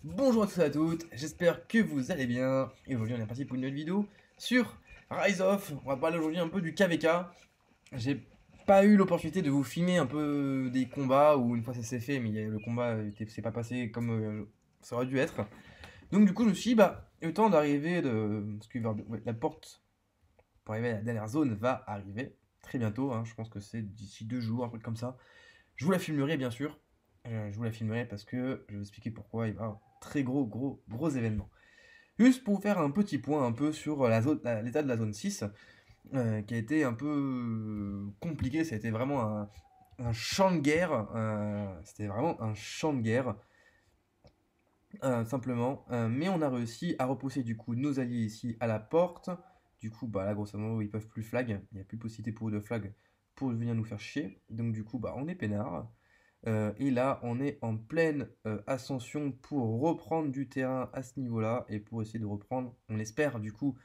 Bonjour à tous et à toutes, j'espère que vous allez bien. Et aujourd'hui on est parti pour une nouvelle vidéo sur Rise of. On va parler aujourd'hui un peu du KVK. J'ai pas eu l'opportunité de vous filmer un peu des combats, ou une fois ça s'est fait, mais le combat s'est pas passé comme ça aurait dû être. Donc du coup je me suis dit, bah, le temps d'arriver de... Parce que ouais, la porte pour arriver à la dernière zone va arriver très bientôt, hein. Je pense que c'est d'ici 2 jours, un truc comme ça. Je vous la filmerai bien sûr. Je vous la filmerai parce que je vais vous expliquer pourquoi il va y avoir un très gros événement. Juste pour vous faire un petit point un peu sur l'état de la zone 6, qui a été un peu compliqué. Ça a été vraiment un champ de guerre. C'était vraiment un champ de guerre, simplement. Mais on a réussi à repousser du coup nos alliés ici à la porte. Du coup, bah là, grosso modo, ils peuvent plus flag. Il n'y a plus possibilité pour eux de flag pour venir nous faire chier. Donc du coup, bah on est peinard. Et là, on est en pleine ascension pour reprendre du terrain à ce niveau-là et pour essayer de reprendre, on espère du coup,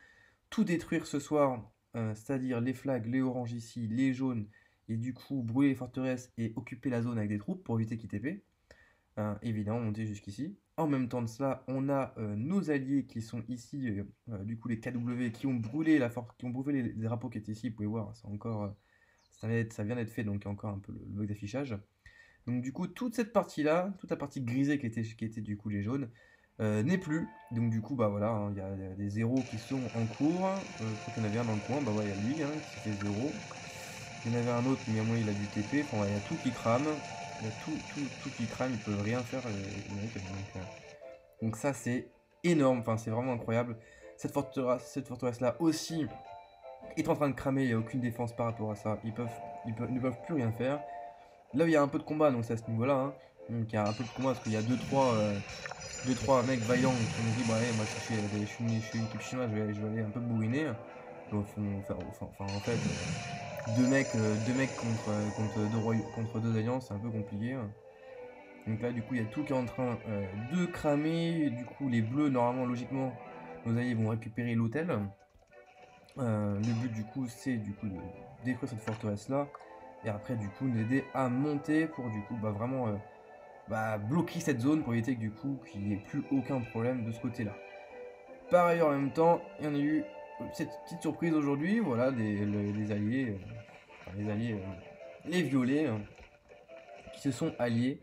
tout détruire ce soir, c'est-à-dire les flags, les oranges ici, les jaunes, et du coup brûler les forteresses et occuper la zone avec des troupes pour éviter qu'ils TP. Évidemment, monter jusqu'ici. En même temps de cela, on a nos alliés qui sont ici, du coup les KW, qui ont brûlé qui ont brûlé les drapeaux qui étaient ici. Vous pouvez voir, c'est encore, ça vient d'être fait, donc il y a encore un peu le bug d'affichage. Donc du coup, toute cette partie-là, toute la partie grisée qui était du coup les jaunes, n'est plus. Donc du coup, bah voilà, hein, il y a des zéros qui sont en cours. Je crois qu'il y en avait un dans le coin, bah ouais, il y a lui hein, qui fait 0. Il y en avait un autre, mais à moi il a du TP. Enfin, ouais, il y a tout qui crame. Il y a tout qui crame, ils peuvent rien faire les mecs. Donc ça, c'est énorme, enfin, c'est vraiment incroyable. Cette forteresse-là aussi est en train de cramer, il n'y a aucune défense par rapport à ça. Ils ne peuvent plus rien faire. Là où il y a un peu de combat, donc c'est à ce niveau-là, hein. Donc il y a un peu de combat parce qu'il y a deux, trois mecs vaillants qui ont dit bah ouais, moi je suis une équipe chinoise, je vais aller un peu bourriner. Donc, en fait, deux mecs contre deux alliances, c'est un peu compliqué, hein. Donc là du coup il y a tout qui est en train de cramer. Du coup les bleus normalement logiquement nos alliés vont récupérer l'hôtel. Le but du coup c'est du coup de détruire cette forteresse là. Et après du coup nous aider à monter pour du coup bah vraiment bloquer cette zone pour éviter que du coup qu'il n'y ait plus aucun problème de ce côté-là. Par ailleurs, en même temps, il y en a eu cette petite surprise aujourd'hui, voilà, les alliés, les violets, qui se sont alliés.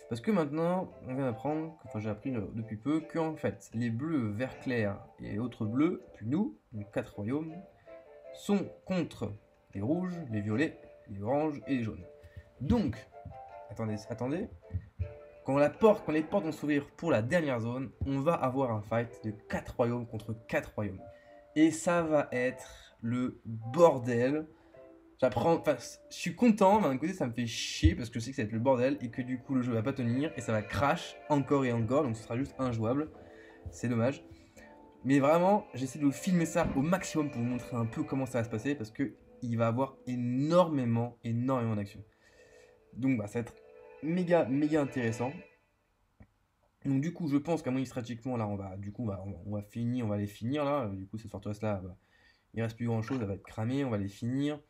Parce que maintenant, on vient d'apprendre, enfin j'ai appris depuis peu, qu'en fait, les bleus, vert clair et autres bleus, puis nous, donc 4 royaumes, sont contre les rouges, les violets, les oranges et les jaunes. Donc, attendez, quand les portes vont s'ouvrir pour la dernière zone, on va avoir un fight de 4 royaumes contre 4 royaumes. Et ça va être le bordel. Enfin, je suis content, mais d'un côté ça me fait chier parce que je sais que ça va être le bordel et que du coup le jeu va pas tenir et ça va crash encore et encore, donc ce sera juste injouable. C'est dommage. Mais vraiment, j'essaie de vous filmer ça au maximum pour vous montrer un peu comment ça va se passer parce que il va y avoir énormément d'action. Donc bah, ça va être méga intéressant. Donc du coup, je pense qu'à mon avis, stratégiquement, là, on va finir, on va les finir là. Du coup, cette forteresse là, bah, il reste plus grand chose, elle va être cramée, on va les finir.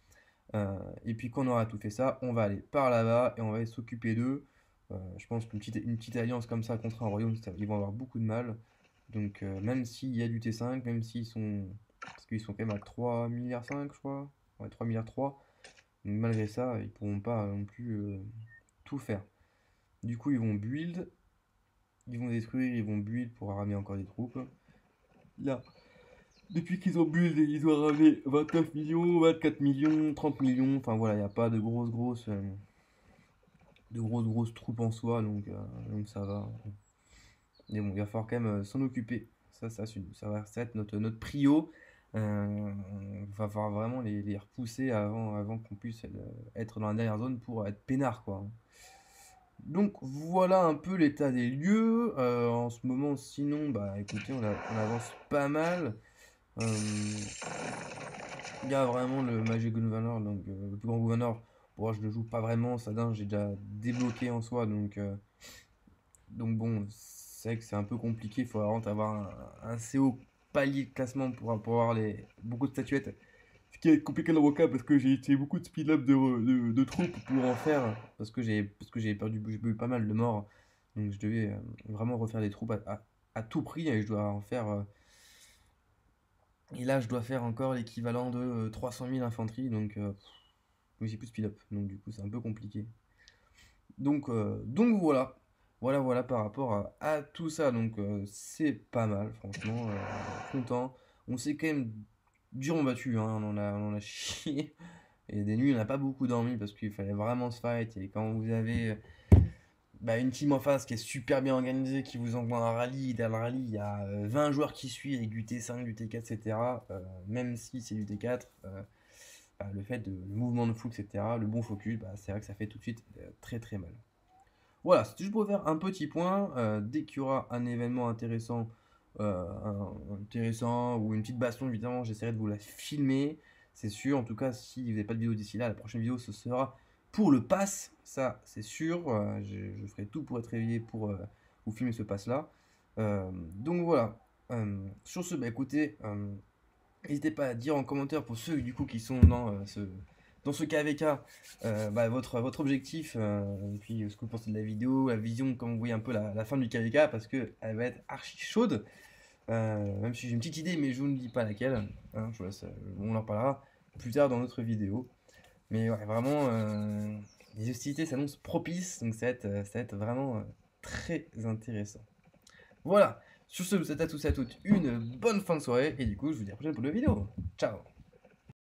Et puis quand on aura tout fait ça, on va aller par là-bas et on va s'occuper d'eux. Je pense une petite alliance comme ça contre un royaume, ils vont avoir beaucoup de mal. Donc même s'il y a du T5, même s'ils sont... Parce qu'ils sont quand même à 3 milliards 5, je crois. Ouais, 3 milliards 3. Donc malgré ça, ils pourront pas non plus tout faire. Du coup, ils vont build, ils vont détruire, ils vont build pour ramener encore des troupes. Là, depuis qu'ils ont build, ils ont ramené 29 millions, 24 millions, 30 millions. Enfin voilà, il n'y a pas de grosses troupes en soi, donc ça va. Mais bon, il va falloir quand même s'en occuper. Ça va être notre prio. On va falloir vraiment les repousser avant qu'on puisse être dans la dernière zone pour être peinard, quoi. Donc voilà un peu l'état des lieux. En ce moment, sinon, bah écoutez, on avance pas mal. Il y a vraiment le Magic Gouverneur, donc le plus grand gouverneur. Bon, je le joue pas vraiment, ça j'ai déjà débloqué en soi, donc bon, c'est vrai que c'est un peu compliqué. Il faut vraiment avoir un assez haut palier de classement pour avoir beaucoup de statuettes. Ce qui est compliqué dans mon cas parce que j'ai beaucoup de speed up de troupes pour en faire. Parce que j'ai perdu, j'ai eu pas mal de morts. Donc je devais vraiment refaire des troupes à tout prix et je dois en faire. Et là, je dois faire encore l'équivalent de 300 000 infanterie, donc oui, j'ai plus de speed up, donc du coup c'est un peu compliqué. Donc voilà. Voilà par rapport à tout ça. Donc c'est pas mal, franchement. Content. On s'est quand même durement battu, hein, on en a chié. Et des nuits, on n'a pas beaucoup dormi parce qu'il fallait vraiment se fight. Et quand vous avez une team en face qui est super bien organisée, qui vous envoie un rallye, dans le rallye, il y a 20 joueurs qui suivent avec du T5, du T4, etc. Même si c'est du T4, le fait de le mouvement de flou, etc., le bon focus, c'est vrai que ça fait tout de suite très très mal. Voilà, c'était juste pour faire un petit point. Dès qu'il y aura un événement intéressant ou une petite baston, évidemment, j'essaierai de vous la filmer. C'est sûr. En tout cas, si vous n'avez pas de vidéo d'ici là, la prochaine vidéo, ce sera pour le pass. Ça, c'est sûr. Je ferai tout pour être réveillé pour vous filmer ce pass-là. Donc voilà. Sur ce, écoutez, n'hésitez pas à dire en commentaire pour ceux du coup qui sont dans ce KVK votre objectif et puis ce que vous pensez de la vidéo, la vision, comme vous voyez un peu la fin du KVK parce que elle va être archi chaude. Même si j'ai une petite idée mais je vous ne dis pas laquelle. Hein, je vous laisse, on en reparlera plus tard dans notre vidéo. Mais ouais, vraiment les hostilités s'annoncent propices donc ça va être vraiment très intéressant. Voilà, sur ce, je vous souhaite à tous et à toutes une bonne fin de soirée, et du coup, je vous dis à la prochaine pour une vidéo. Ciao!